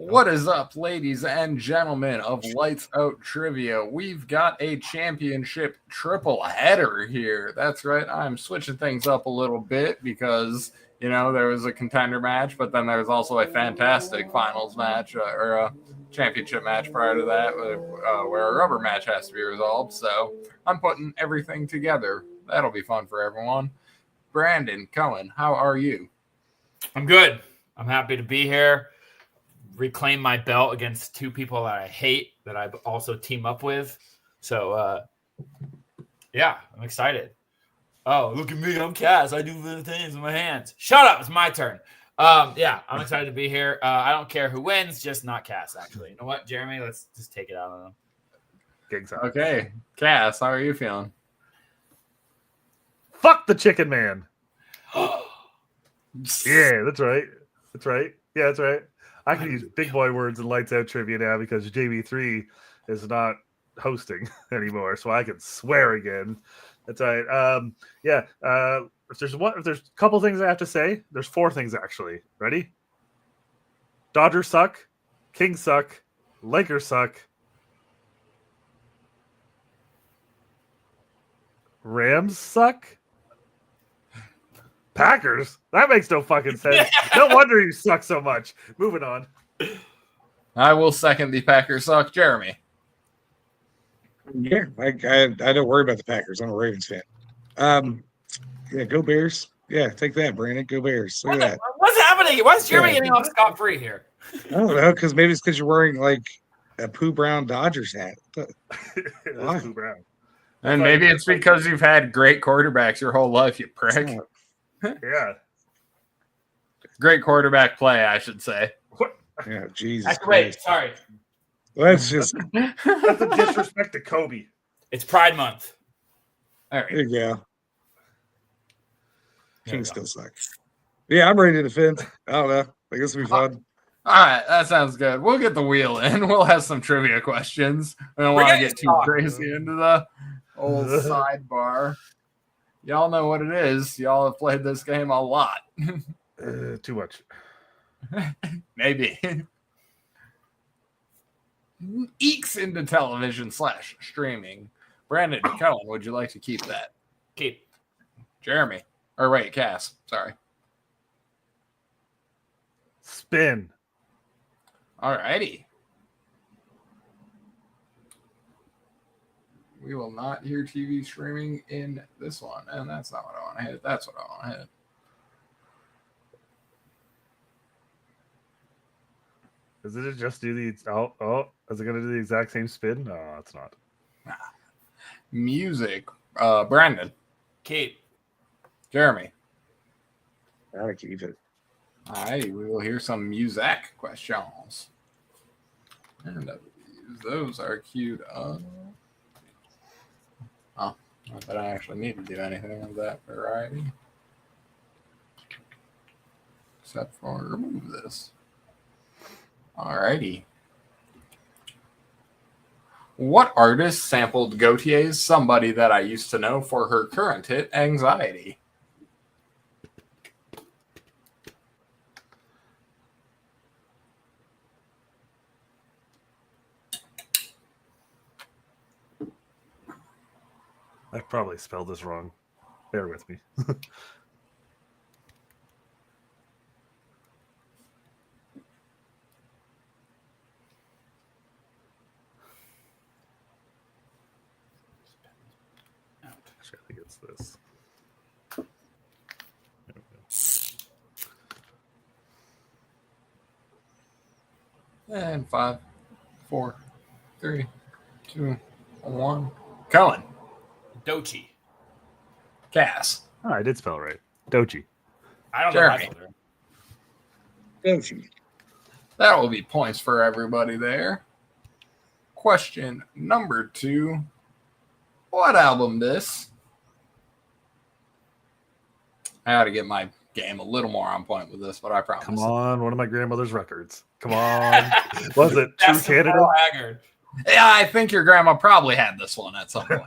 What is up, ladies and gentlemen of Lights Out Trivia? We've got a championship triple header here. That's right. I'm switching things up a little bit because, there was a contender match, but then there was also a fantastic finals match or a championship match prior to that where a rubber match has to be resolved. So I'm putting everything together. That'll be fun for everyone. Brandon, Cohen, how are you? I'm good. I'm happy to be here. Reclaim my belt against two people that I hate that I also team up with. So, yeah, I'm excited. Oh, look at me. I'm Cass. I do little things with my hands. Shut up. It's my turn. Yeah, I'm excited to be here. I don't care who wins, just not Cass, actually. You know what, Jeremy? Let's just take it out on them. Okay. Cass, how are you feeling? Fuck the chicken man. Yeah, that's right. That's right. Yeah, that's right. I can use big boy words in Lights Out Trivia now because JB3 is not hosting anymore, so I can swear again. That's right. If there's a couple things I have to say, there's 4 things actually. Ready? Dodgers suck, Kings suck, Lakers suck, Rams suck. Packers? That makes no fucking sense. No wonder you suck so much. Moving on. I will second the Packers suck. Jeremy. Yeah, I don't worry about the Packers. I'm a Ravens fan. Yeah, go Bears. Yeah, take that, Brandon. Go Bears. Look at that. What's happening? Why is Jeremy getting off scot-free here? I don't know, because maybe it's because you're wearing like a Pooh Brown Dodgers hat. Why? Pooh Brown. And maybe it's because you've had great quarterbacks your whole life, you prick. Yeah. Great quarterback play, I should say. Yeah, Jesus. Wait, sorry. That's just. That's a disrespect to Kobe. It's Pride Month. All right. There you go. King still sucks. Yeah, I'm ready to defend. I don't know. I guess it'll be fun. All right, that sounds good. We'll get the wheel in. We'll have some trivia questions. I don't want to get too crazy into the old sidebar. Y'all know what it is. Y'all have played this game a lot. Too much. Maybe. Eeks into television / streaming. Brandon, Cohen, would you like to keep that? Keep. Jeremy. Or wait, Cass. Sorry. Spin. All righty. We will not hear TV streaming in this one. And that's not what I want to hit. That's what I want to hit. Is it just do the is it gonna do the exact same spin? No, it's not. Music. Brandon. Keep. Jeremy. Gotta keep it. All right, we will hear some music questions. And those are queued up. Oh, not that I actually need to do anything of that variety. Except for remove this. Alrighty. What artist sampled Gautier's Somebody That I Used to Know for her current hit, Anxiety? I probably spelled this wrong. Bear with me. Actually, I think it's this. There we go. And 5, 4, 3, 2, 1. Cohen. Dochi. Cass. Oh, I did spell it right. Dochi. I don't Jeremy. know. Don't you? That will be points for everybody there. Question number 2. What album this? I got to get my game a little more on point with this, but I promise. Come on, one of my grandmother's records. Come on. Was it True Canada? Yeah, I think your grandma probably had this one at some point.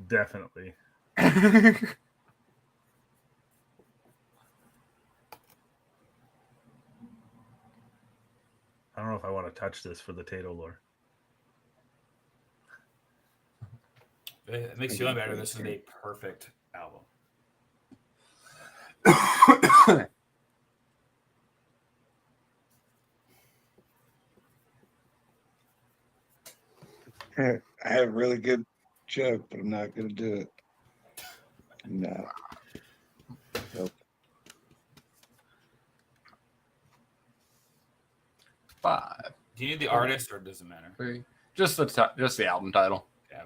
Definitely. don't know if I want to touch this for the Tato lore. It makes you feel better. This is a perfect album. I have a really good joke, but I'm not going to do it. No. Nope. 5, Do you need the artist or does it matter? 3. Just the album title. Yeah.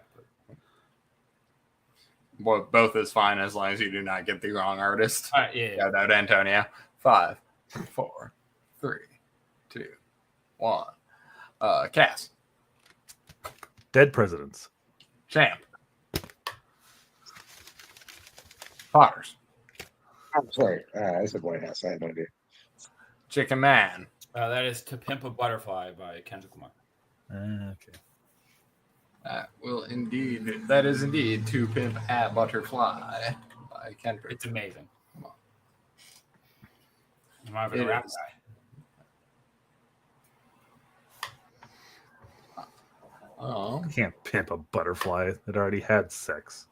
Well, both is fine as long as you do not get the wrong artist. All right, yeah. Shout out Antonio. 5, 4, 3, 2, 1. Cass. Dead Presidents. Champ. Potters. I'm sorry. I said White House. I had no idea. Chicken Man. That is To Pimp a Butterfly by Kendrick Lamar. Okay. That is indeed To Pimp a Butterfly by Kendrick. It's amazing. Come on. I'm not even a rap guy. Oh. You can't pimp a butterfly that already had sex.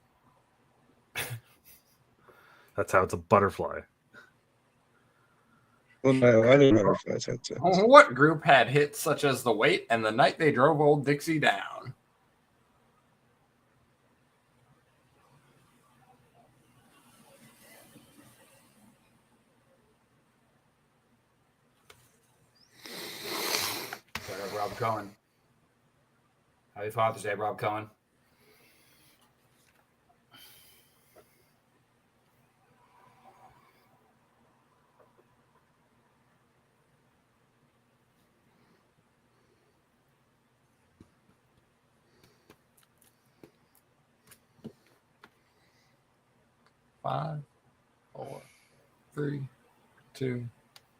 That's how it's a butterfly. Well, no, I didn't know if that's it. What group had hits such as The Wait and The Night They Drove Old Dixie Down? Rob Cohen. Happy Father's Day, Rob Cohen. Five, 4, 3, 2,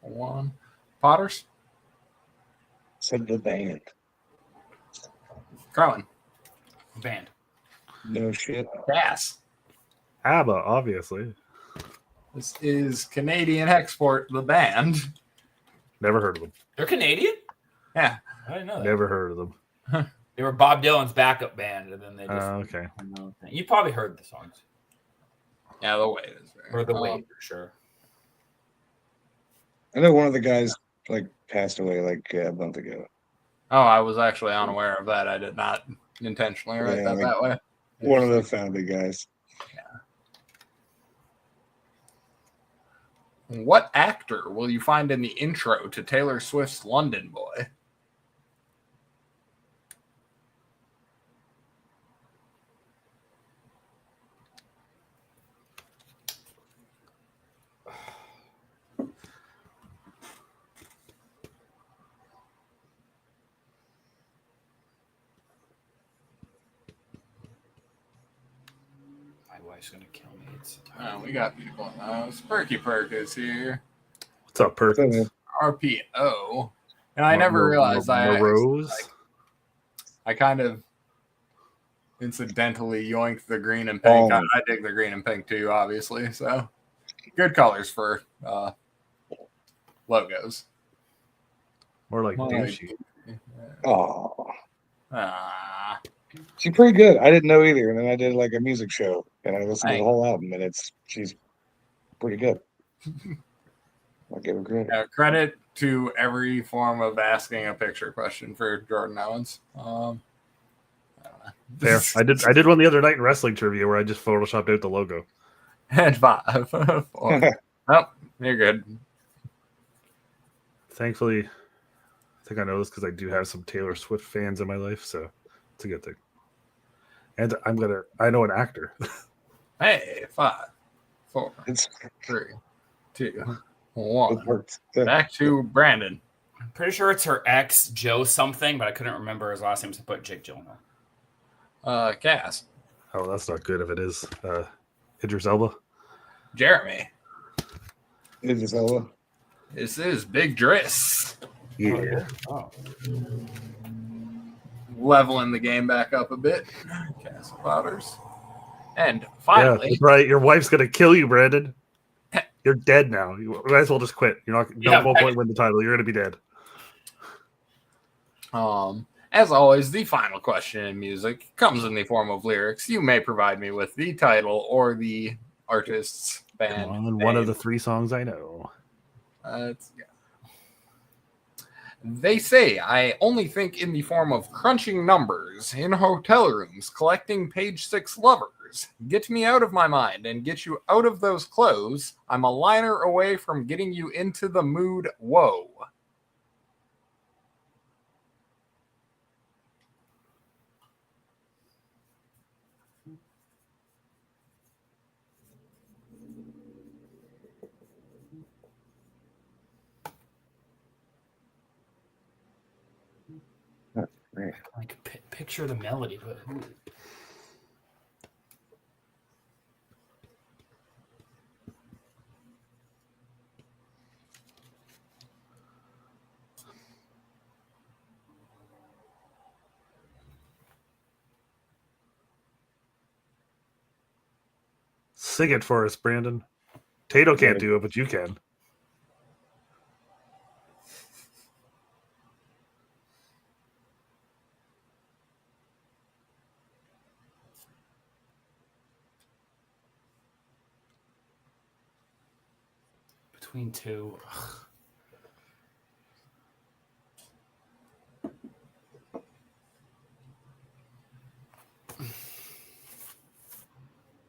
1. Potters. Said the band. Carlin. Band. No shit. Cass. ABBA, obviously. This is Canadian Export, the band. Never heard of them. They're Canadian? Yeah. I didn't know that. Never heard of them. They were Bob Dylan's backup band, and then they just. Okay. You probably heard the songs. Yeah, The Wait is Or The Wait, for sure. I know one of the guys passed away a month ago. Oh, I was actually unaware of that. I did not intentionally write that way. One of the founding guys. Yeah. What actor will you find in the intro to Taylor Swift's London Boy? Wife's gonna kill me. We got people. Sparky Perk is here. What's up, Perkins? RPO. And I never realized I kind of incidentally yoinked the green and pink. I dig the green and pink too, obviously. So good colors for logos. More like douchey. Oh. Ah. She's pretty good. I didn't know either. And then I did a music show and I listened to the whole album and she's pretty good. I'll give her credit. Credit to every form of asking a picture question for Jordan Owens. I don't know. Fair. I did one the other night in wrestling trivia where I just photoshopped out the logo. And 5, 4. Oh, you're good. Thankfully, I think I know this because I do have some Taylor Swift fans in my life, so it's a good thing. And I know an actor. Hey, 5, 4, 3, 2, 1. Back to Brandon. I'm pretty sure it's her ex, Joe something, but I couldn't remember his last name, so I put Jake Gyllenhaal. Cass. Oh, that's not good if it is. Idris Elba. Jeremy. Idris Elba. This is Big Driss. Yeah. Oh. Leveling the game back up a bit. Cass Potters. And finally. Yeah, that's right. Your wife's going to kill you, Brandon. You're dead now. You might as well just quit. You're not. You won't win the title. You're going to be dead. As always, the final question in music comes in the form of lyrics. You may provide me with the title or the artist's band name. One of the 3 songs I know. Yeah. They say I only think in the form of crunching numbers in hotel rooms, collecting page 6 lovers. Get me out of my mind and get you out of those clothes. I'm a liner away from getting you into the mood. Whoa. I can picture the melody, but who? Sing it for us, Brandon. Tato can't do it, but you can. Between 2. Ugh.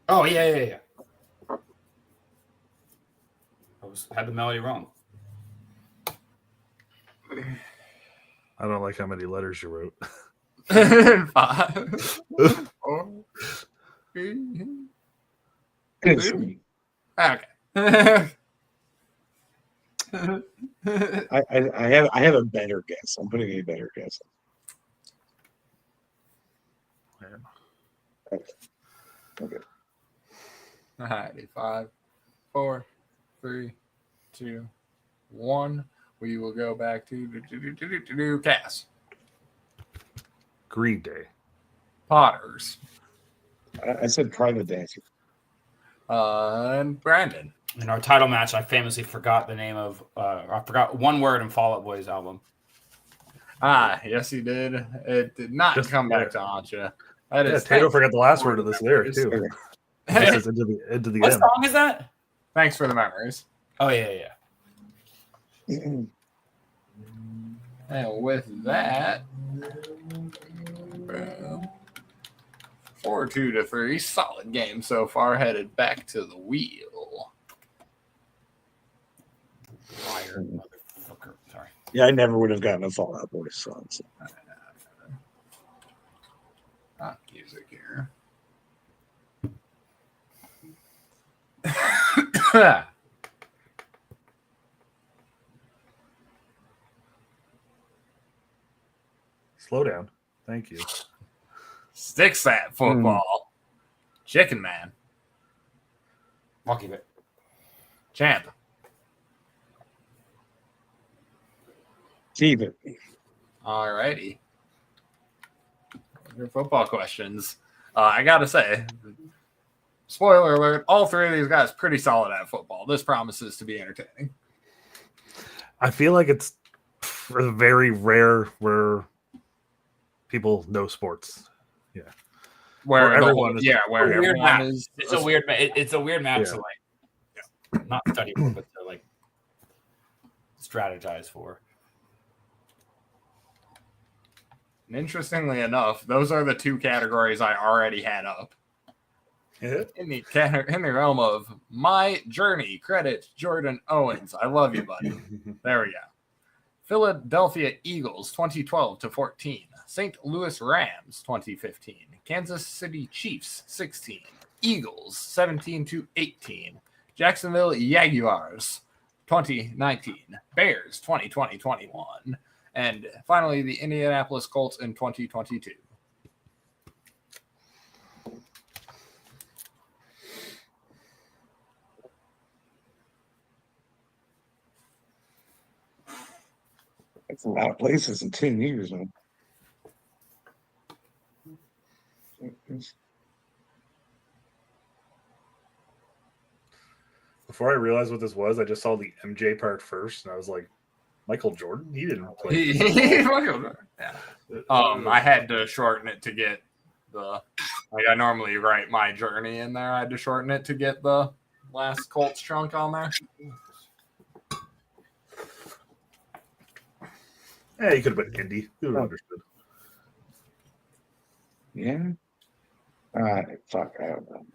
Oh, yeah. Had the melody wrong. I don't like how many letters you wrote. 5, 4, 3. Okay. I have a better guess. I'm putting a better guess. Okay. All righty. 5, 4, 3, 2, 1. We will go back to Cass. Green Day. Potters. I said Private Dancer. And Brandon. In our title match, I famously forgot the name of. I forgot one word in Fall Out Boy's album. Yes, he did. It did not come back to haunt you. That is Tato forgot the last word of this lyric too. This is into the What end. song is that? Thanks for the memories. Oh yeah. And with that, 4-2-3, solid game so far. Headed back to the wheel. Liar, motherfucker. Sorry. Yeah, I never would have gotten a Fall Out Boy song. So. Not music here. Slow down. Thank you. Sticks that football. Chicken Man. I'll keep it. Champ. Keep it. All righty. Your football questions. I got to say, spoiler alert, all 3 of these guys pretty solid at football. This promises to be entertaining. I feel like it's very rare where people know sports. Yeah. Where everyone is. Yeah, where Weird everyone match. is. It's a weird. It's a weird match to like, not study for, but to like strategize for. And interestingly enough, those are the 2 categories I already had up. Yeah. In the realm of my journey, credit Jordan Owens. I love you, buddy. There we go. Philadelphia Eagles 2012-14, St. Louis Rams 2015, Kansas City Chiefs 16, Eagles 17-18, Jacksonville Jaguars 2019, Bears 2020-21, and finally the Indianapolis Colts in 2022. That's a lot of places in 10 years, man. Before I realized what this was, I just saw the MJ part first, and I was like, Michael Jordan? He didn't play. Yeah. I had to shorten it to get the. Like I normally write my journey in there. I had to shorten it to get the last Colts chunk on there. Yeah, he could have been Indy. You would have understood. Yeah. Fuck. I don't know.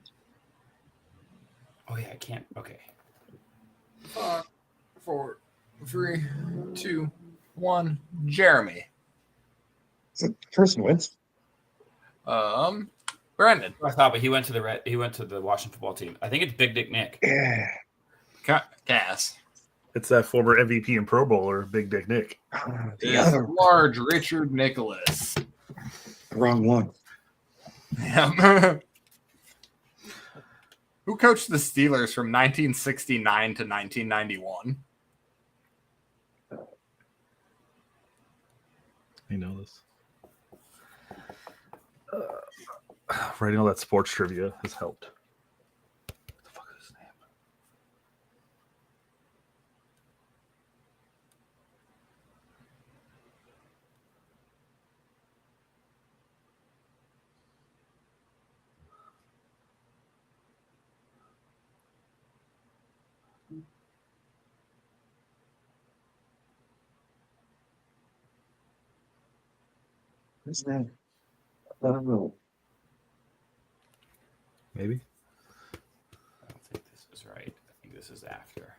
Oh yeah, I can't. Okay. 5, 4, 3, 2, 1. Jeremy. Is it Carson Wentz? Brendan. I thought, but he went to the Washington football team. I think it's Big Dick Nick. Yeah. Cass. It's that former MVP and Pro Bowler, Big Dick Nick. The It's other large Richard Nicholas. wrong one. Yeah. Who coached the Steelers from 1969 to 1991? I know this. Writing all that sports trivia has helped. What the fuck is his name? His name. I don't know. Maybe. I don't think this is right. I think this is after.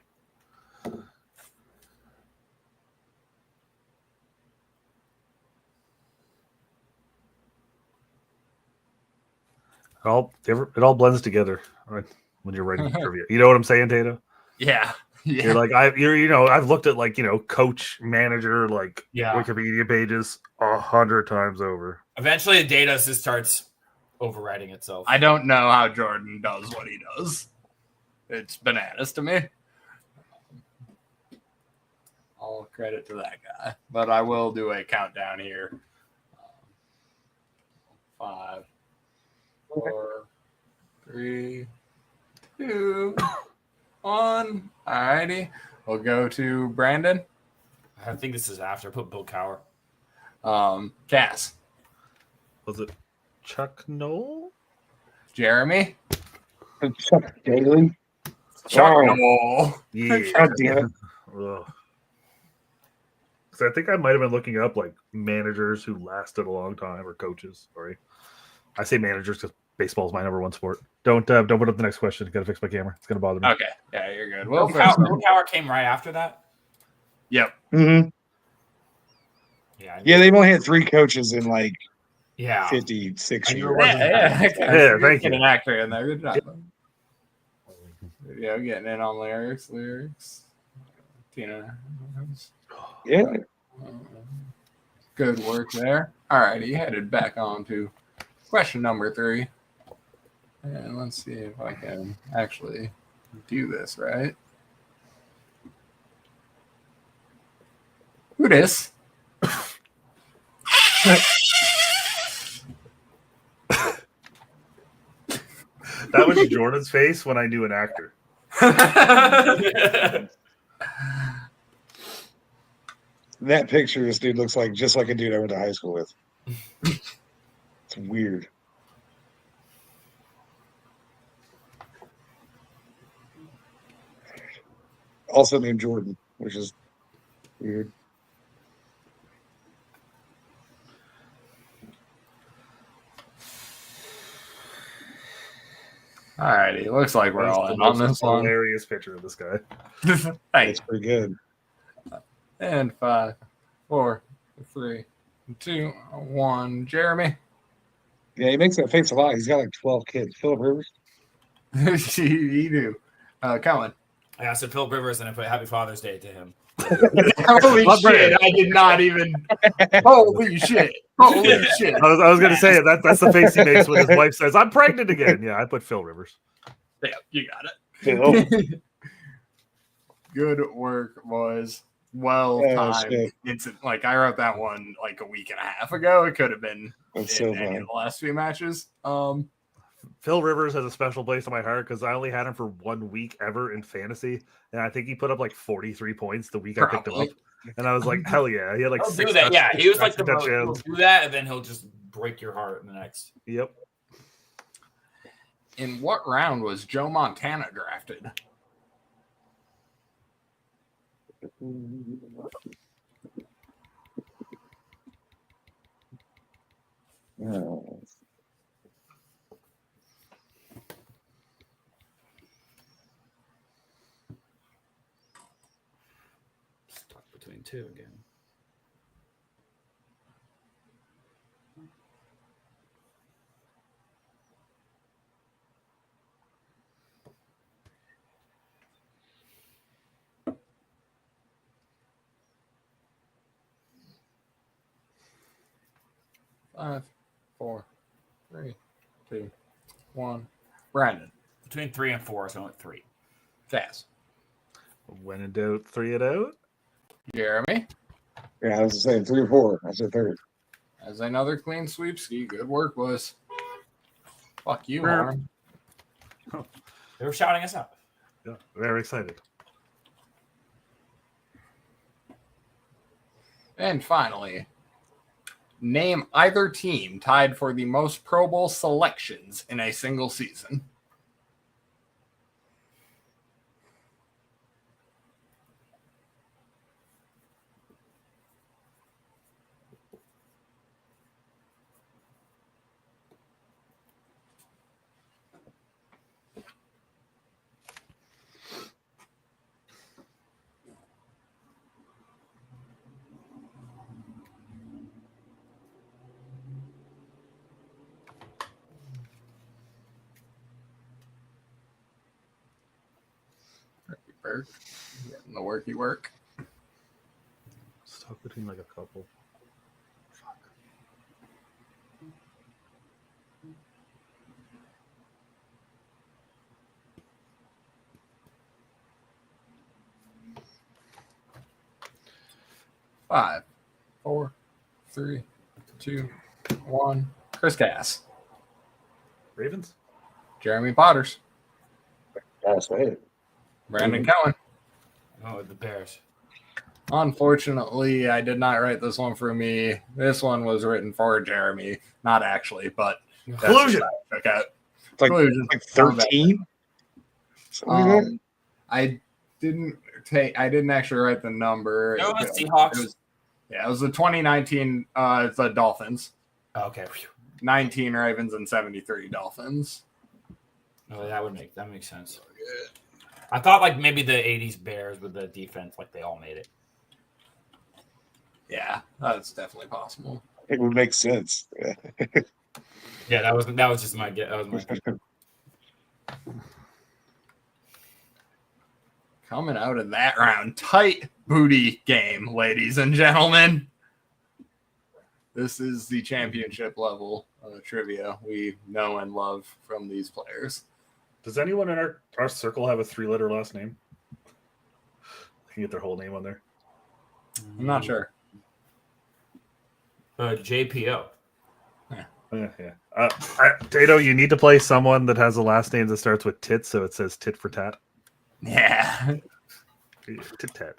It all blends together when you're writing trivia. You know what I'm saying, Tato? Yeah. You're like I've looked at coach, manager, Wikipedia pages 100 times over. Eventually, the data just starts overwriting itself. I don't know how Jordan does what he does. It's bananas to me. All credit to that guy. But I will do a countdown here. 5, 4, 3, 2, 1. Alrighty. We'll go to Brandon. I think this is after. I put Bill Cowher. Cass. Was it Chuck Noll? Jeremy. Chuck Daly. Oh, Yeah. God damn it. Because I think I might have been looking up managers who lasted a long time or coaches. Sorry, I say managers because baseball is my number one sport. Don't put up the next question. Got to fix my camera. It's gonna bother me. okay. Yeah, you're good. Bill Cowher came right after that. Yep. Mm-hmm. Yeah, they've only had 3 coaches in 56 56 years. Yeah, thank you. An actor in there. Good job. Yeah, getting in on lyrics. Tina. Yeah. Good work there. All righty, headed back on to question number 3. And let's see if I can actually do this right. Who dis? That was Jordan's face when I knew an actor. That picture, this dude looks just like a dude I went to high school with. It's weird. Also named Jordan, which is weird. All righty, looks like we're all in on this one. Hilarious picture of this guy. Hey, That's pretty good. and 5, 4, 3, 2, 1. Jeremy. Yeah, he makes that face a lot. He's got 12 kids. Philip Rivers. You do. Cohen. I said Phil Rivers, and I put Happy Father's Day to him. Holy shit! I did not even. Holy shit! Holy shit! I was going to say that's the face he makes when his wife says, "I'm pregnant again." Yeah, I put Phil Rivers. Yeah, you got Phil. it. Good work, boys. Well timed. It's I wrote that one a week and a half ago. It could have been any of the last few matches. Phil Rivers has a special place in my heart because I only had him for 1 week ever in fantasy, and I think he put up 43 points the week I picked him up. And I was like, hell yeah. He had like He'll six do that. Yeah, he was like touchdowns. he'll do that, and then he'll just break your heart in the next. Yep. In what round was Joe Montana drafted? Oh. Stuck between two again. Five, 4, 3, 2, 1. Brandon. Between 3 and 4, so I went 3. Cass. When in doubt, 3 it out. Jeremy. Yeah, I was saying 3 or 4. I said 3. As another clean sweep ski. Good work, boys. Fuck you, Harm. They were shouting us out. Yeah, very excited. And finally, name either team tied for the most Pro Bowl selections in a single season. Berg, getting the worky work. Stuck between like a couple. Fuck. Five, 4, 3, 2, 1. Chris Cass. Ravens? Jeremy Potters. That's right. Brandon Cohen. Oh, the Bears. Unfortunately, I did not write this one for me. This one was written for Jeremy. Not actually, but Collusion. Okay. It's like, Collusion. like 13. I didn't actually write the number. No, it's Seahawks. It was the 2019 it's the Dolphins. Okay. 19 Ravens and 73 Dolphins. No, that makes sense. I thought like maybe the 80s Bears with the defense, like they all made it. Yeah, that's definitely possible. It would make sense. Yeah, that was just my guess. That was my Coming out of that round, tight booty game, ladies and gentlemen. This is the championship level trivia we know and love from these players. Does anyone in our circle have a 3-letter last name? I can get their whole name on there. I'm not sure. JPO. Yeah. Tato, you need to play someone that has a last name that starts with tit, so it says tit for tat. Yeah. Tit tat.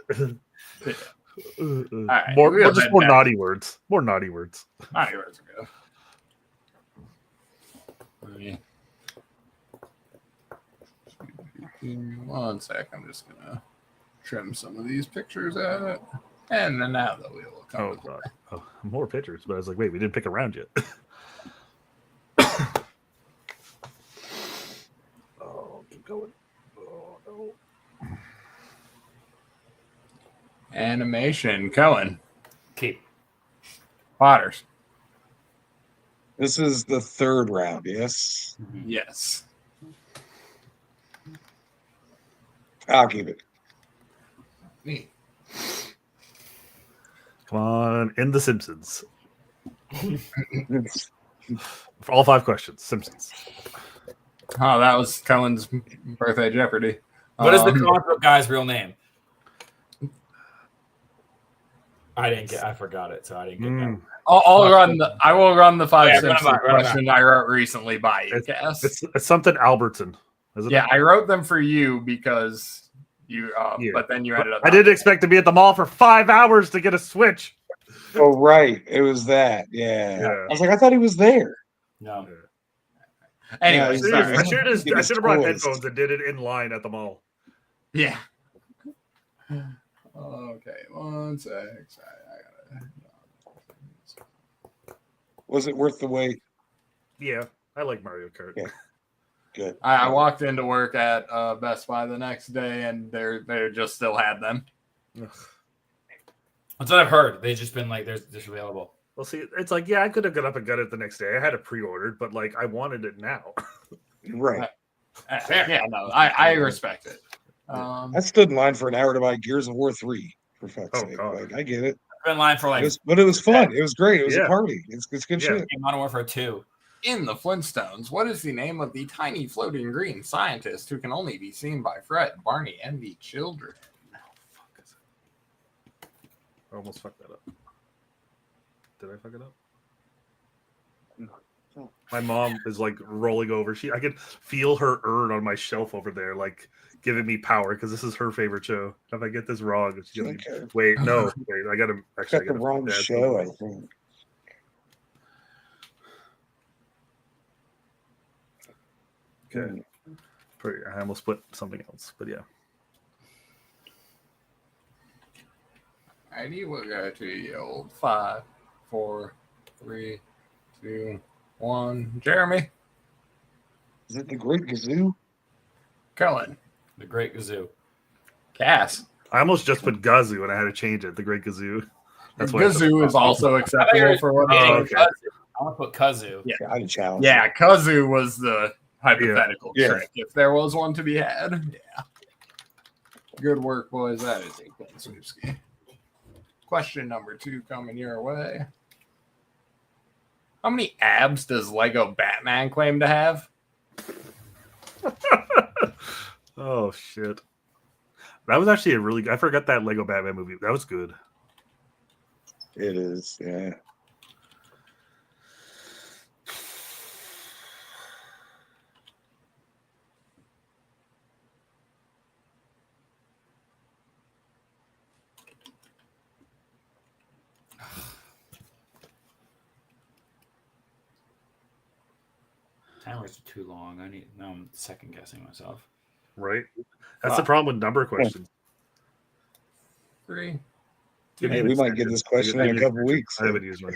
Right, more naughty words. More naughty words. Naughty words are good. 1 sec. I'm just gonna trim some of these pictures out, and then now the wheel will come. Oh god. Oh, more pictures, but I was like, wait, we didn't pick a round yet. Oh, keep going. Oh no. Animation, Cohen. Keep. Potters. This is the 3rd round, yes? Yes. I'll keep it. Me. Come on, in The Simpsons. For all 5 questions, Simpsons. Oh, that was Cohen's birthday Jeopardy. What is the comic book guy's real name? I forgot it, so I didn't get that. I will run the 5 Yeah, Simpsons questions I wrote recently by you, Cass. It's something Albertson. Is it? Yeah, I wrote them for you because You, Yeah. but then you ended up. I didn't expect to be at the mall for 5 hours to get a Switch. Oh, right. It was that. Yeah. Yeah. I was like, I thought he was there. No. Anyway, he's Serious, sorry. I should have Get his brought toys. headphones and did it in line at the mall. Yeah. Okay, 1 sec. I gotta. Was it worth the wait? Yeah, I like Mario Kart. Yeah. Good. I walked into work at Best Buy the next day, and they just still had them. Ugh. That's what I've heard. They've just been like, they're available. Well, see, it's like, yeah, I could have got up and got it the next day. I had it pre-ordered, but like, I wanted it now. Right. Fair. Yeah, no, I respect it. I stood in line for an hour to buy Gears of War 3. For fuck's sake. God. Like, I get it. I've been in line for like But it was fun. It was great. It was Yeah. a party. It's good Yeah. shit. Modern Warfare 2. In the Flintstones, what is the name of the tiny floating green scientist who can only be seen by Fred, Barney, and the children? I almost fucked that up. Did I fuck it up? No. My mom is like rolling over. I could feel her urn on my shelf over there, like giving me power because this is her favorite show. If I get this wrong, it's gonna Okay. wait. No, wait. I gotta actually. Got the wrong show, I think. Okay. I almost put something else, but yeah. Alrighty, we'll go to the old 5, 4, 3, 2, 1. Jeremy, Is it the Great Gazoo? Cohen, The Great Gazoo. Cass. I almost just put Gazoo and I had to change it. The Great Gazoo. That's why Gazoo is also acceptable for what. Oh, it is. okay. I want to put Kazoo. Yeah. I did challenge. Yeah, Kazoo was the hypothetical Yeah. trick. If there was one to be had, yeah. Good work, boys. That is a clean sweepski. Question number 2 coming your way. How many abs does Lego Batman claim to have? Oh shit. That was actually a really. I forgot that Lego Batman movie. That was good. It is. Yeah. Timers are too long. Now I'm second guessing myself. Right. That's the problem with number questions. 3. Hey, we might get this question in a couple weeks. I haven't used one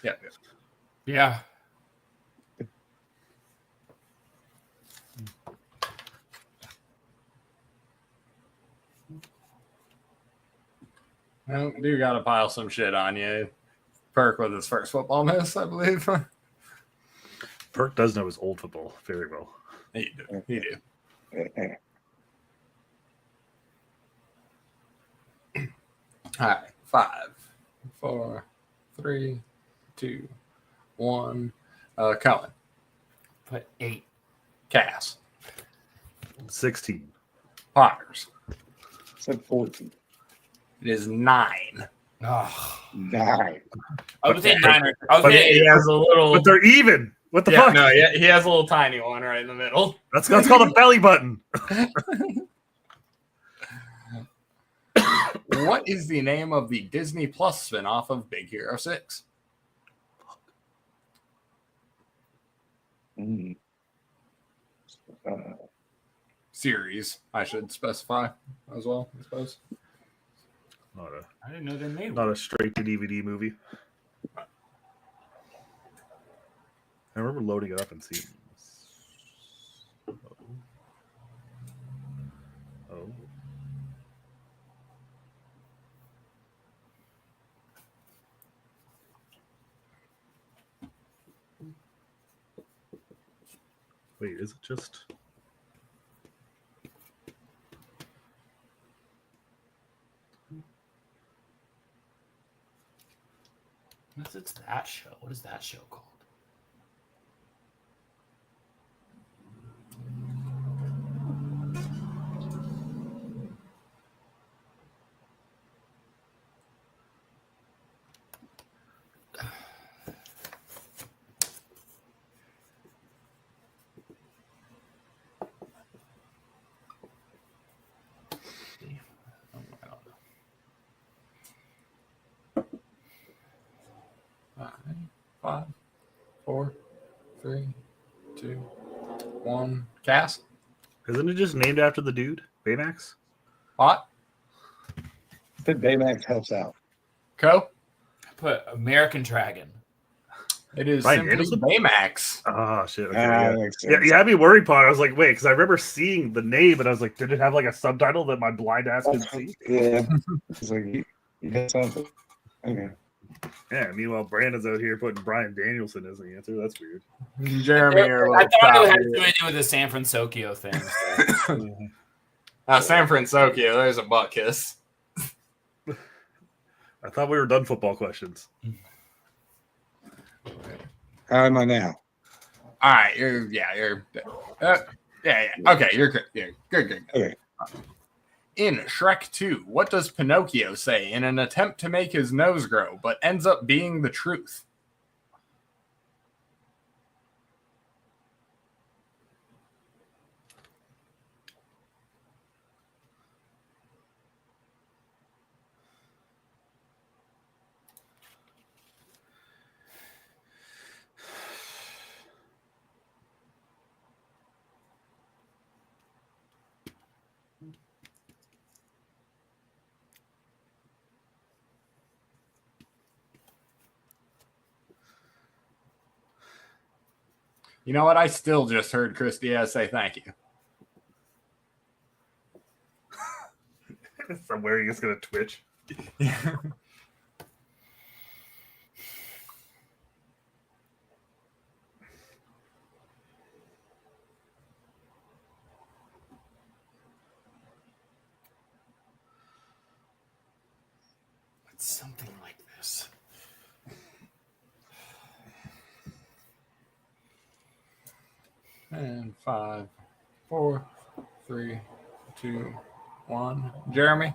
yet. Yeah. Yeah. Well, do got to pile some shit on you. Perk with his first football miss, I believe. Perk does know his old football very well. He do. He do. All right. 5, 4, 3, 2, 1. Cohen. Put 8. Cass. 16. Potters. Said 14. It is 9. Oh. 9. I was saying 9. But He has a little. But they're even. What the yeah, fuck? no, he has a little tiny one right in the middle. That's called a belly button. What is the name of the Disney Plus spinoff of Big Hero 6? Series, I should specify as well, I suppose. I didn't know they made Not one. a straight to DVD movie. I remember loading it up and seeing this. Oh. Wait, is it just? What's that show? What is that show called? 1. Cass? Isn't it just named after the dude, Baymax? Pot? I think Baymax helps out. Co? I put American Dragon. It is Bryan simply Danielson? Baymax. Oh shit! Okay, That yeah. makes Yeah, sense. you had me worried, Pot. I was like, wait, because I remember seeing the name, and I was like, did it have like a subtitle that my blind ass couldn't see? Yeah. It's like you had something. Okay. Yeah. Meanwhile, Brandon's out here putting Bryan Danielson as the answer. That's weird. Jeremy, you're a I little thought it had choppy. something to do with the San Francisco thing. So. San Francisco, there's a butt kiss. I thought we were done football questions. How am I now? All right, you're okay, you're good. Yeah, good. Okay. In Shrek 2, what does Pinocchio say in an attempt to make his nose grow, but ends up being the truth? You know what? I still just heard Chris Diaz say thank you. Somewhere he's gonna twitch. It's something like this. And 5, 4, 3, 2, 1. Jeremy?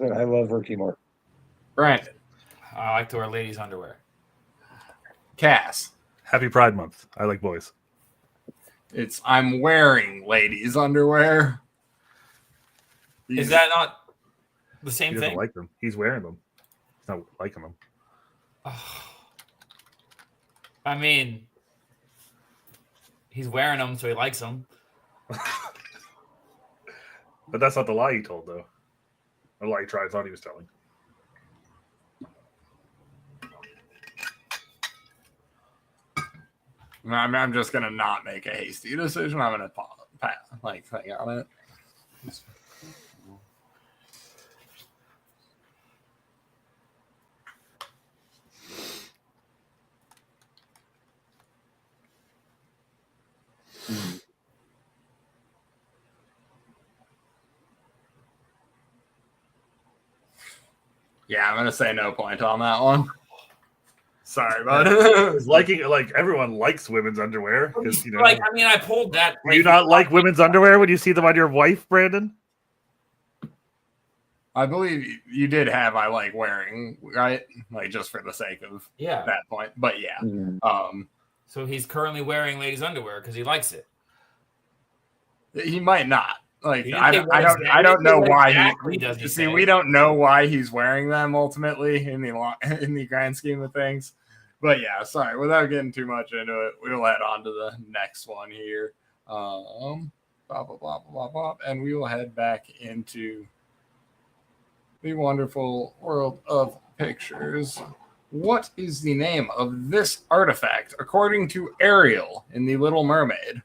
I love Ricky Martin. Brandon? I like to wear ladies' underwear. Cass? Happy Pride Month. I like boys. It's I'm wearing ladies' underwear. Is that not the He same doesn't thing? like them. He's wearing them. He's not liking them. I mean, he's wearing them, so he likes them. But that's not the lie he told, though. The lie he thought he was telling. I'm just gonna not make a hasty decision. I'm gonna think on it. Yeah, I'm gonna say no point on that one. Sorry about it. It's liking like everyone likes women's underwear because you know. Like, I mean, I pulled that. Do you not like women's underwear when you see them on your wife, Brandon? I believe you did have I like wearing, right? Like just for the sake of that point. But yeah. So he's currently wearing ladies' underwear because he likes it. He might not. Like He I didn't don't say what I don't know exactly why exactly he does he see say. we don't know why he's wearing them ultimately in the grand scheme of things. But yeah, sorry, without getting too much into it, we'll head on to the next one here. Blah blah blah blah blah, and we will head back into the wonderful world of pictures. What is the name of this artifact according to Ariel in The Little Mermaid?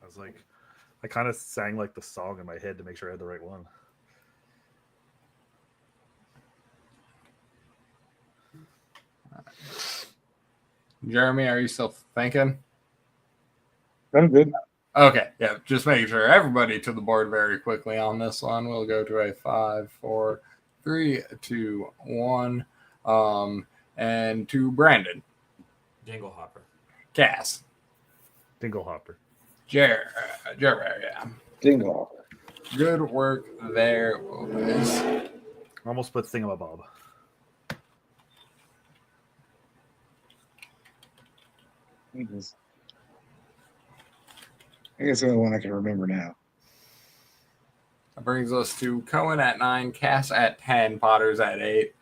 I was like, I kind of sang like the song in my head to make sure I had the right one. Jeremy, are you still thinking? I'm good. Okay, yeah, just making sure everybody to the board very quickly on this one. We'll go to a 5, 4, 3, 2, 1, and to Brandon. Jingle hopper. Cass. Dinglehopper. Jeremy, yeah. Dingle. Good work there, boys. Almost put thingamabob. I guess the only one I can remember now. That brings us to Cohen at 9, Cass at 10, Potters at 8,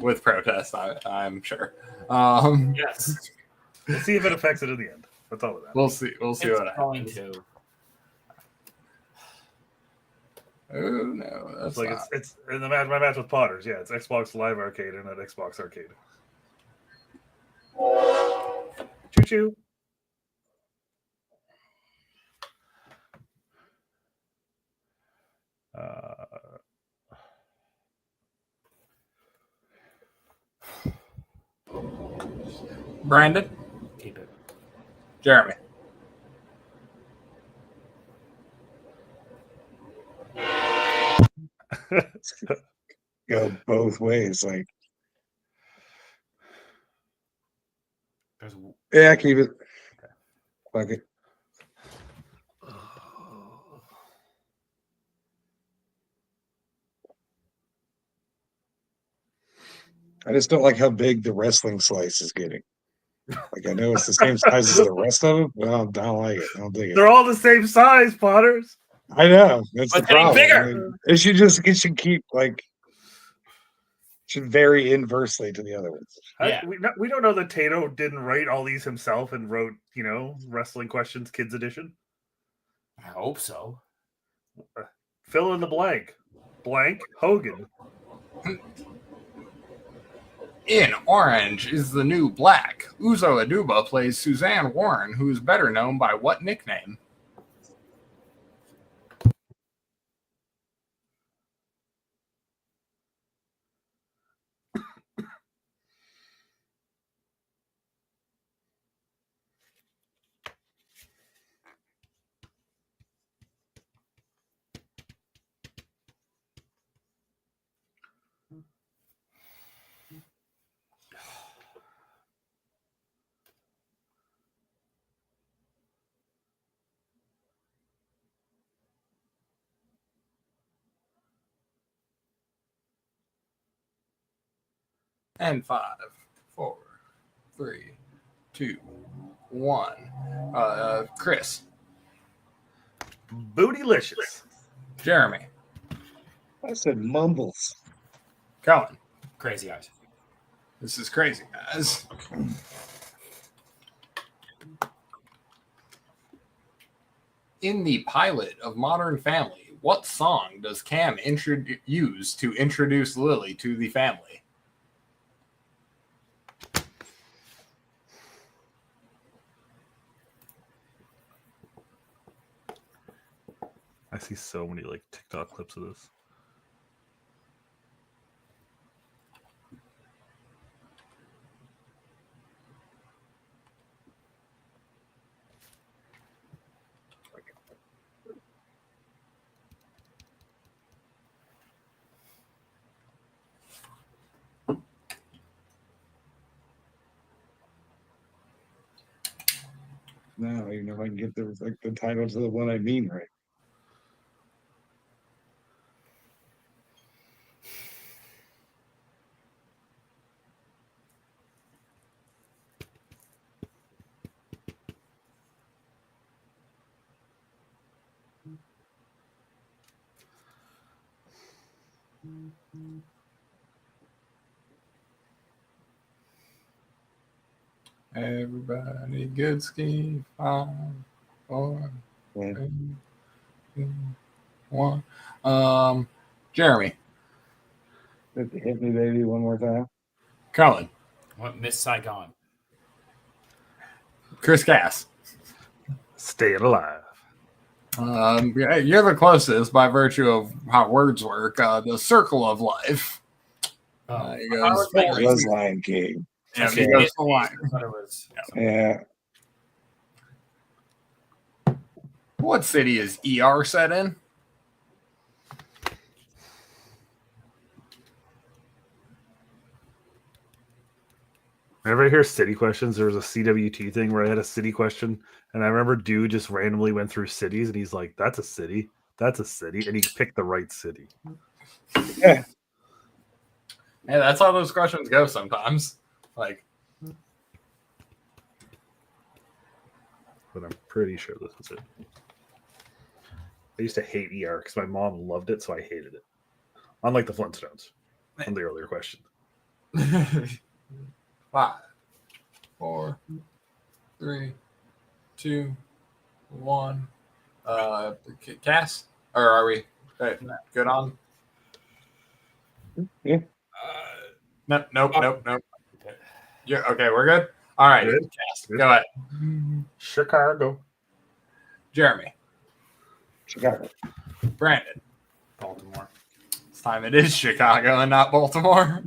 with protest, I'm sure. Yes. We'll see if it affects it in the end. That's all of that. We'll see. We'll see It's what going happens. to. Oh no, that's Like not. it's in the match. My match with Potters. Yeah, it's Xbox Live Arcade and at Xbox Arcade. Choo choo. Brandon, Keep it. Jeremy. Go both ways. Like, There's yeah, keep it. Fuck it. I just don't like how big the wrestling slice is getting. Like, I know it's the same size as the rest of them, but I don't like it. I don't dig it. They're all the same size, Potters. I know. That's But the getting problem. bigger. Like, it should keep, like, should vary inversely to the other ones. Yeah. We don't know that Tato didn't write all these himself and wrote, Wrestling Questions Kids Edition. I hope so. Fill in the blank. Blank Hogan. In orange is the new black. Uzo Aduba plays Suzanne Warren, who is better known by what nickname? And 5, 4, 3, 2, 1. Chris. Bootylicious. Jeremy. I said mumbles. Cohen. Crazy eyes. This is crazy, guys. In the pilot of Modern Family, what song does Cam use to introduce Lily to the family? I see so many TikTok clips of this. No, I don't even know if I can get the title to the one I mean right. Everybody good ski 5, 4, 3, 2, 1. Jeremy. Hit me, baby, one more time. Cohen. What Miss Saigon? Chris Cass. Staying alive. You're the closest by virtue of how words work. The circle of life. He goes Was Lion King. Yeah, Okay. he goes for line. Yeah. What city is ER set in? Whenever I hear city questions, there was a CWT thing where I had a city question, and I remember dude just randomly went through cities, and he's like, "That's a city, that's a city," and he picked the right city. Yeah. Yeah, that's how those questions go sometimes. But I'm pretty sure this is it. I used to hate ER because my mom loved it, so I hated it. Unlike the Flintstones from the earlier question. 5, 4, 3, 2, 1. Cass? Or are we good on? Yeah. Nope. Yeah, okay, we're good? All right. Good. Cass, Good. go ahead. Chicago. Jeremy. Chicago. Brandon. Baltimore. This time it is Chicago and not Baltimore.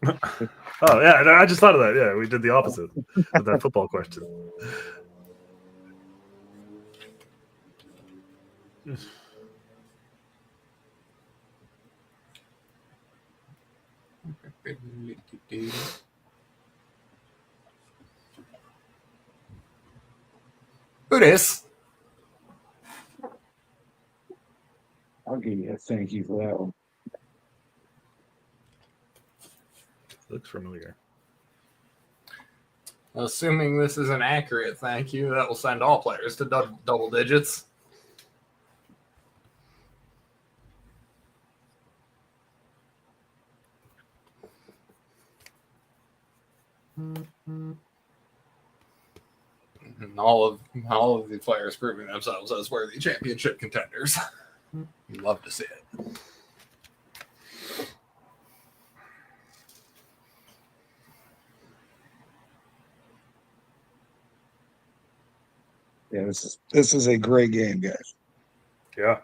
Oh, yeah. I just thought of that. Yeah, we did the opposite with that football question. Who dis? I'll give you a thank you for that one. Looks familiar. Assuming this is an accurate thank you, that will send all players to double digits. And all of the players proving themselves as worthy championship contenders. Love to see it. Yeah, this is a great game, guys. Yeah.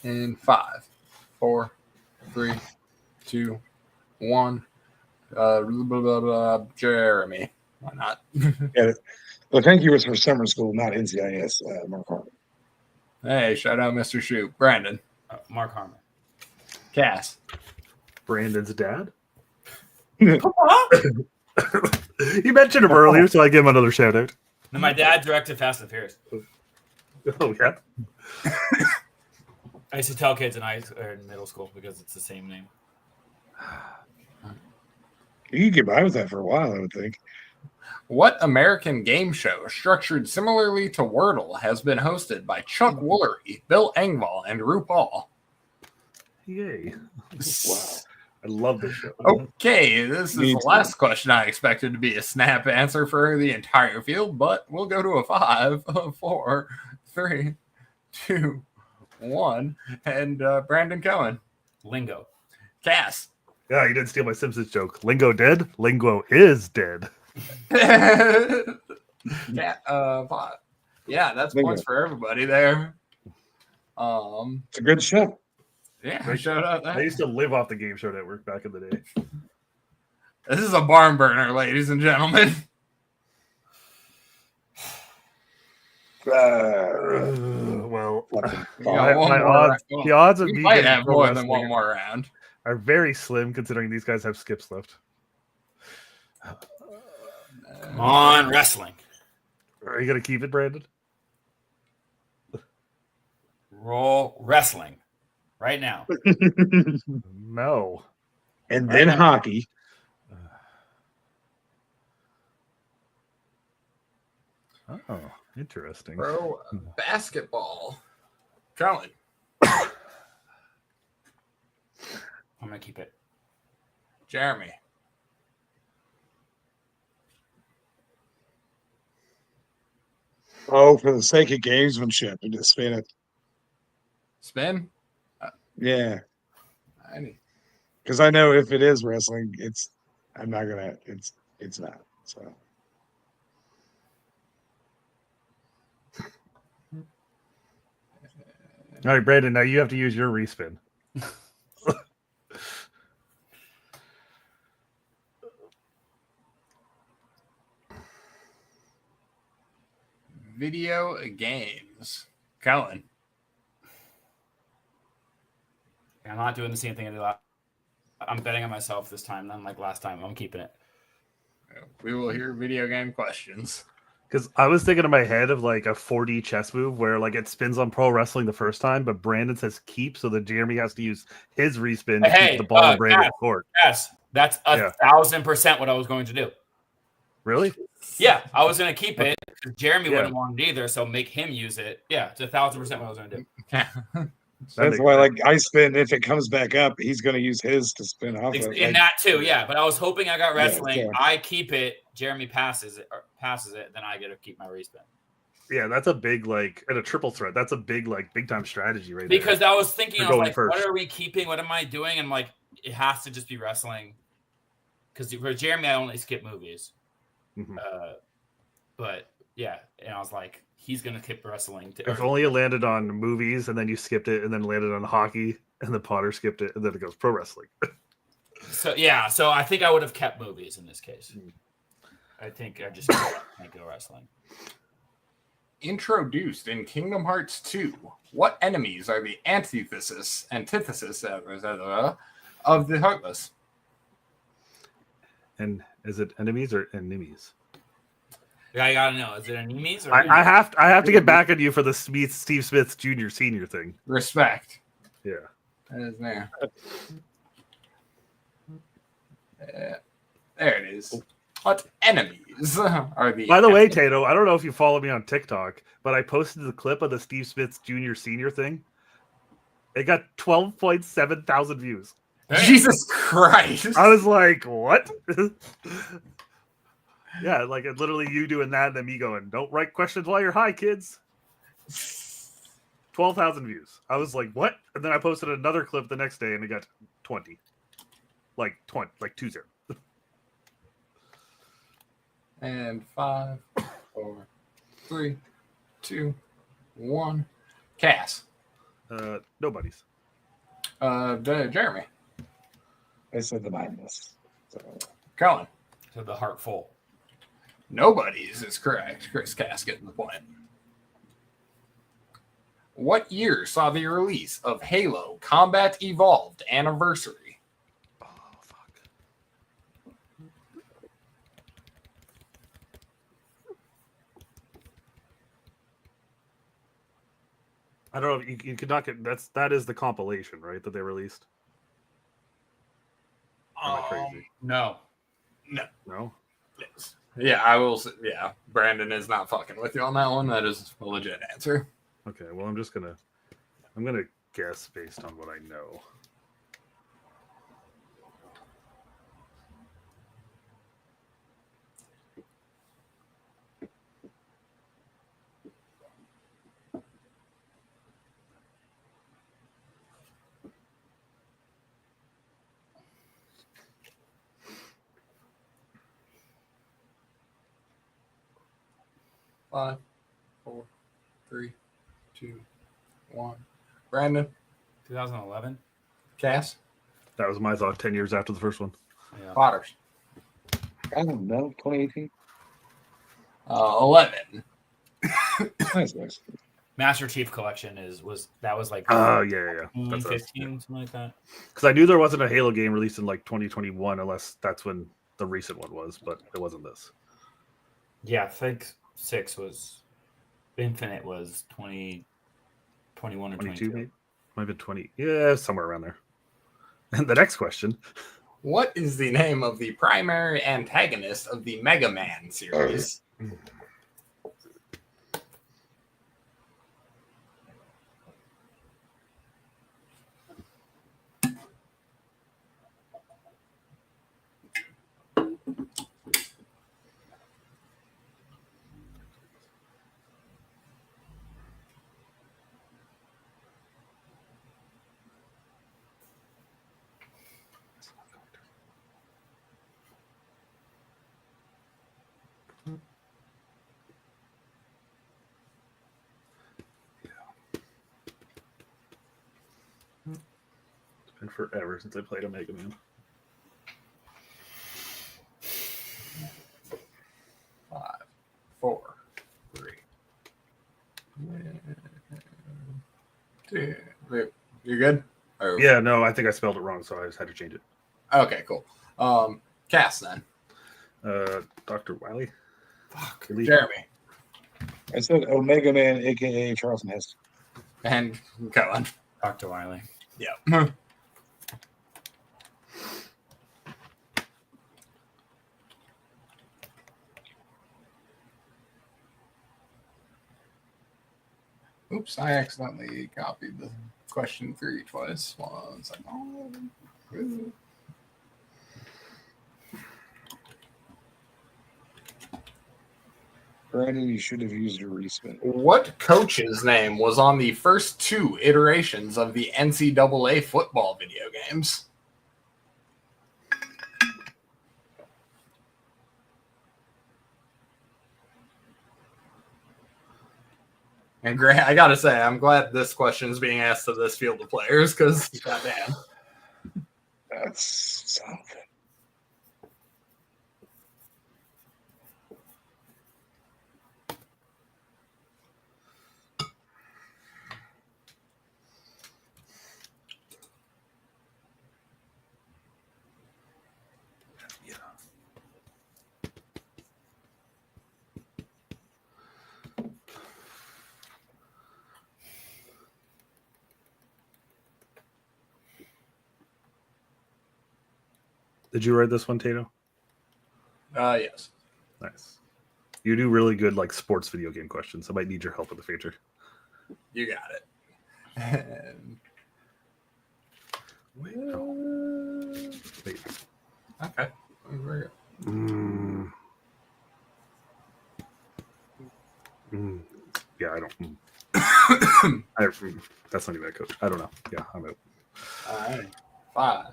In 5, 4, 3, 2, 1. Jeremy. Why not? Yeah. Well, thank you was for summer school, not NCIS. Mark Harmon. Hey, shout out Mr. Shoot. Brandon. Mark Harmon. Cass. Brandon's dad. Papa? You mentioned him earlier, so I give him another shout out. No, my dad directed Fast and Furious. Oh, yeah. I used to tell kids in middle school because it's the same name. You could get by with that for a while, I would think. What American game show structured similarly to Wordle has been hosted by Chuck Woolery, Bill Engvall, and RuPaul? Yay. Wow. I love this show. Okay, this is Me the too. last question I expected to be a snap answer for the entire field, but we'll go to a 5, 4, 3, 2, 1, and Brandon Cohen. Lingo. Cass. Yeah, you didn't steal my Simpsons joke. Lingo dead? Lingo is dead. Yeah, that's Bingo. points for everybody there. It's a good show. Yeah, I showed up. I used to live off the Game Show Network back in the day. This is a barn burner, ladies and gentlemen. Well, Yeah, the odds of we me might getting have pro more than wrestling one more round. are very slim considering these guys have skips left. Come on, wrestling. Are you going to keep it, Brandon? Roll wrestling. Right now. No. And then hockey. Oh, interesting. Pro basketball. Cohen. I'm going to keep it. Jeremy. Oh, for the sake of gamesmanship, and just spin it. Spin. Yeah. Because I know if it is wrestling, it's not. So All right, Brandon, now you have to use your respin. Video games. Cohen. I'm not doing the same thing I did last. I'm betting on myself this time, unlike last time. I'm keeping it. We will hear video game questions. Because I was thinking in my head of like a 4D chess move where like it spins on pro wrestling the first time, but Brandon says keep, so that Jeremy has to use his respin to keep the ball in Brandon's court. Yes, that's 1,000% what I was going to do. Really? Yeah, I was gonna keep it. Jeremy Yeah. wouldn't want it either, so make him use it. Yeah, it's 1,000% what I was gonna do. That's why, like, I spin. If it comes back up, he's going to use his to spin off of. In that too, yeah. But I was hoping I got wrestling. Yeah. I keep it. Jeremy passes it. Then I get to keep my respin. Yeah, that's a big and a triple threat. That's a big big time strategy right Because there. I was thinking, You're I was like, first. what are we keeping? What am I doing? And like, it has to just be wrestling. Because for Jeremy, I only skip movies. Mm-hmm. But yeah, and I was like, he's gonna keep wrestling. If only it landed on movies and then you skipped it, and then landed on hockey, and then Potter skipped it, and then it goes pro wrestling. So I think I would have kept movies in this case. I think I just can't go wrestling. Introduced in Kingdom Hearts 2, what enemies are the antithesis of the Heartless? And is it enemies or enemies? Yeah, I gotta know. Is it enemies or I have to get back on you for the Steve Smith Jr. Senior thing. Respect. Yeah, that is there. There it is. What enemies are the? By the way, Tato, I don't know if you follow me on TikTok, but I posted the clip of the Steve Smith Jr. Senior thing. It got 12.7 thousand views. Jesus Christ! I was like, what? Yeah, like it's literally you doing that and then me going, don't write questions while you're high, kids. 12,000 views. I was like, what? And then I posted another clip the next day and it got 20. Like 20. And 5, 4, 3, 2, 1. Cass. Nobody's. Jeremy. I said the mindless. So. Cohen. So the Heartful. Nobody's is correct. Chris Cass getting the point. What year saw the release of Halo Combat Evolved Anniversary? Oh, fuck. I don't know. You could not get that is the compilation, right? That they released. Am I crazy? No. No. Yes. Yeah, I will. Yeah, Brandon is not fucking with you on that one. That is a legit answer. Okay, well, I'm gonna guess based on what I know. Five, 4, 3, 2, 1. Brandon. 2011. Cass. That was my thought 10 years after the first one. Yeah. Potters. I don't know. 2018. 11. Nice. Master Chief Collection was like Oh yeah. That's 15, something like that. Because I knew there wasn't a Halo game released in like 2021, unless that's when the recent one was, but it wasn't this. Yeah, I think 6 was Infinite was 2021 or 22, 22. maybe? Might have been 20. Yeah, somewhere around there. And the next question. What is the name of the primary antagonist of the Mega Man series? It's been forever since I played a Mega Man. 5, 4, 3, 2. You good? Or... Yeah, no, I think I spelled it wrong, so I just had to change it. Okay, cool. Cass then. Dr. Wily? Fuck. Jeremy. I said Omega Man, aka Charleston Heston. And Cohen. Dr. Wiley. Yeah. Oops, I accidentally copied the question 3 twice. 1 second. Brandon, you should have used a respin. What coach's name was on the first 2 iterations of the NCAA football video games? And Grant, I gotta say, I'm glad this question is being asked of this field of players because, goddamn. That's something. Did you write this one, Tato? Yes. Nice. You do really good like sports video game questions. I might need your help in the future. You got it. And... Wait, no. Wait. Okay. Yeah, I don't. That's not even a coach. I don't know. Yeah, I'm out. All right. 5,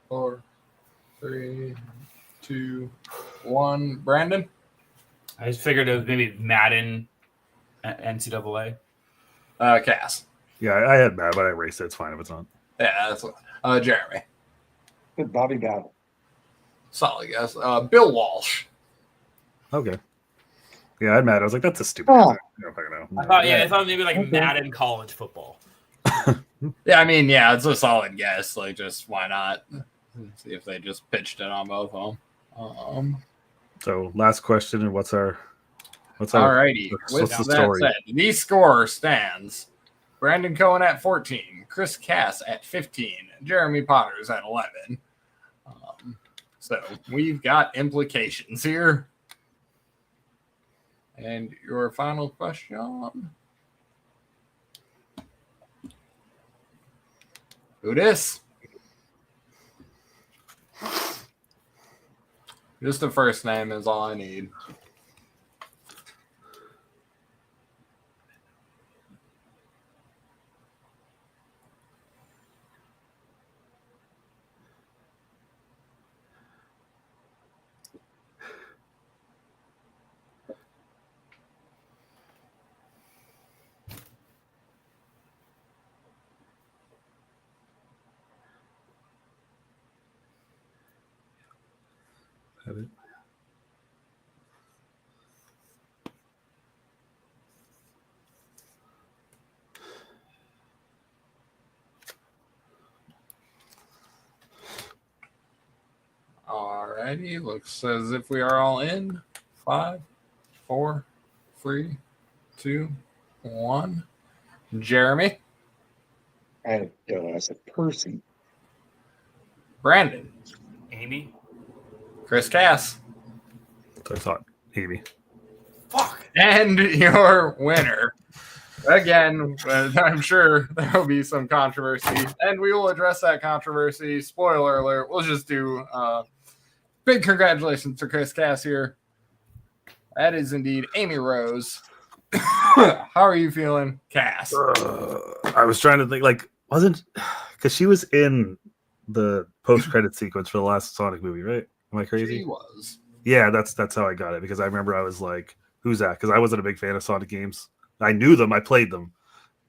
4, 3, 2, 1. Brandon? I just figured it was maybe Madden NCAA. Cass. Yeah, I had Mad, but I erased it. It's fine if it's not. Yeah, that's what. Jeremy. Good Bobby Battle. Solid guess. Bill Walsh. Okay. Yeah, I had Mad. I was like, that's a stupid. Oh. I don't fucking know. I thought maybe like Madden college football. Yeah, I mean, yeah, it's a solid guess. Like, just why not? See if they just pitched it on both of them. So, last question, and what's our Alrighty. what's With the that story? said, the score stands: Brandon Cohen at 14, Chris Cass at 15, Jeremy Potters at 11. So we've got implications here. And your final question? Who dis? Just the first name is all I need. Have it. Alrighty, looks as if we are all in. 5, 4, 3, 2, 1. Jeremy, I said Percy. Brandon, Amy. Chris Cass, So I thought Amy. Fuck. and your winner. Again, I'm sure there will be some controversy, and we will address that controversy. Spoiler alert, we'll just do big congratulations to Chris Cass here. That is indeed Amy Rose. How are you feeling, Cass? I was trying to think, like, wasn't because she was in the post-credit sequence for the last Sonic movie, right? Am I crazy? She was. Yeah, that's how I got it, because I remember I was like, who's that? Because I wasn't a big fan of Sonic games. I knew them, I played them,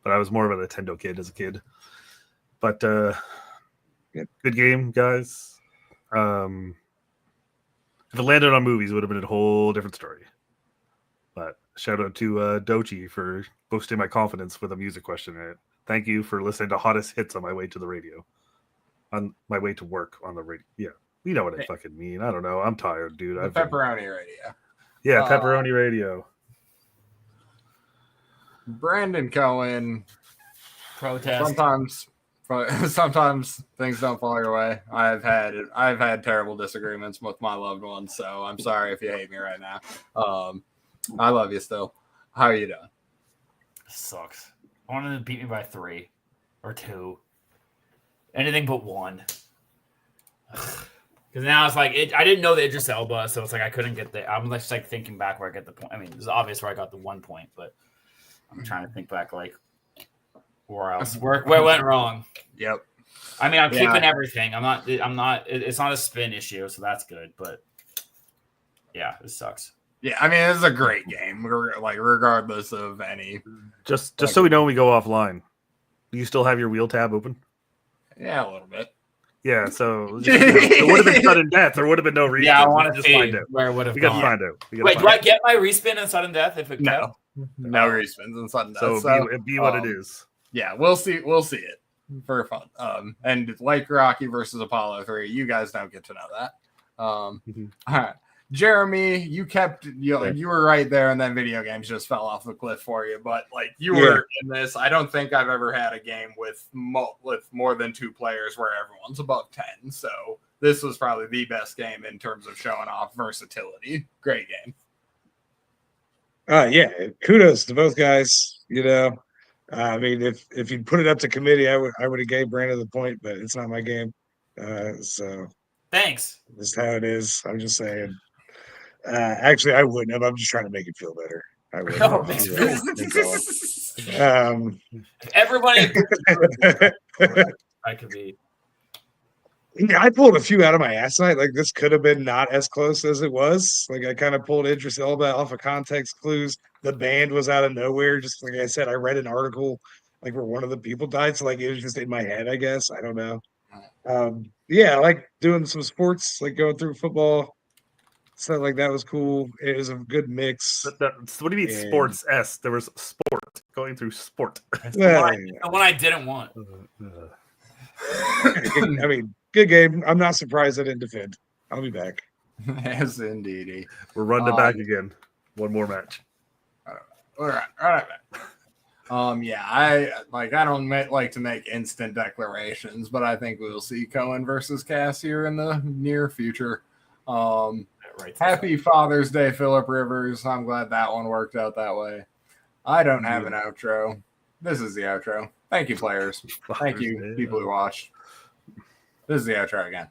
but I was more of a Nintendo kid as a kid. But good game, guys. If it landed on movies, it would have been a whole different story. But shout out to Dochi for boosting my confidence with a music question in it. Thank you for listening to Hottest Hits on my way to the radio. On my way to work on the radio. Yeah, you know what I fucking mean. I don't know. I'm tired, dude. The pepperoni radio. Yeah, pepperoni radio. Brandon Cohen. Protest. Sometimes things don't fall your way. I've had terrible disagreements with my loved ones, so I'm sorry if you hate me right now. I love you still. How are you doing? This sucks. I wanted to beat me by 3 or 2. Anything but 1. Because now it's like I didn't know the Idris Elba, so it's like I couldn't get the. I'm just like thinking back where I get the point. I mean, it's obvious where I got the 1 point, but I'm trying to think back like where else where it went wrong. Yep. I mean, I'm keeping everything. I'm not. It's not a spin issue, so that's good. But yeah, it sucks. Yeah, I mean, it's a great game. Like regardless of any. Just so we know when we go offline, do you still have your wheel tab open? Yeah, a little bit. Yeah, so it would have been sudden death. There would have been no reason. Yeah, I want to just see find out. where it would have We got to gone. find out. Wait, do I get my respin in sudden death if it No respins and sudden death. So it'd be what it is. Yeah, we'll see it for fun. And like Rocky versus Apollo 3, you guys don't get to know that. All right. Jeremy, you were right there, and then video games just fell off the cliff for you. But like you were in this, I don't think I've ever had a game with more than 2 players where everyone's above 10. So this was probably the best game in terms of showing off versatility. Great game. Yeah, kudos to both guys. I mean, if you'd put it up to committee, I would have gave Brandon the point, but it's not my game. So thanks. That's how it is. I'm just saying. Actually, I wouldn't have. I'm just trying to make it feel better. I would. Everybody, I could be. Yeah, I pulled a few out of my ass tonight. Like this could have been not as close as it was. Like I kind of pulled Idris Elba off of context clues. The band was out of nowhere. Just like I said, I read an article like where one of the people died. So like it was just in my head, I guess. I don't know. Yeah, I like doing some sports, like going through football. Stuff like that was cool. It was a good mix. What do you mean sports S? There was sport going through sport. The one I didn't want. I mean, good game. I'm not surprised I didn't defend. I'll be back. Yes, indeed. We're running it back again. One more match. All right. Yeah, I don't like to make instant declarations, but I think we'll see Cohen versus Cass here in the near future. Happy Father's Day, Phillip Rivers. I'm glad that one worked out that way. I don't have an outro. This is the outro. Thank you, players. Thank you, people who watched. This is the outro again.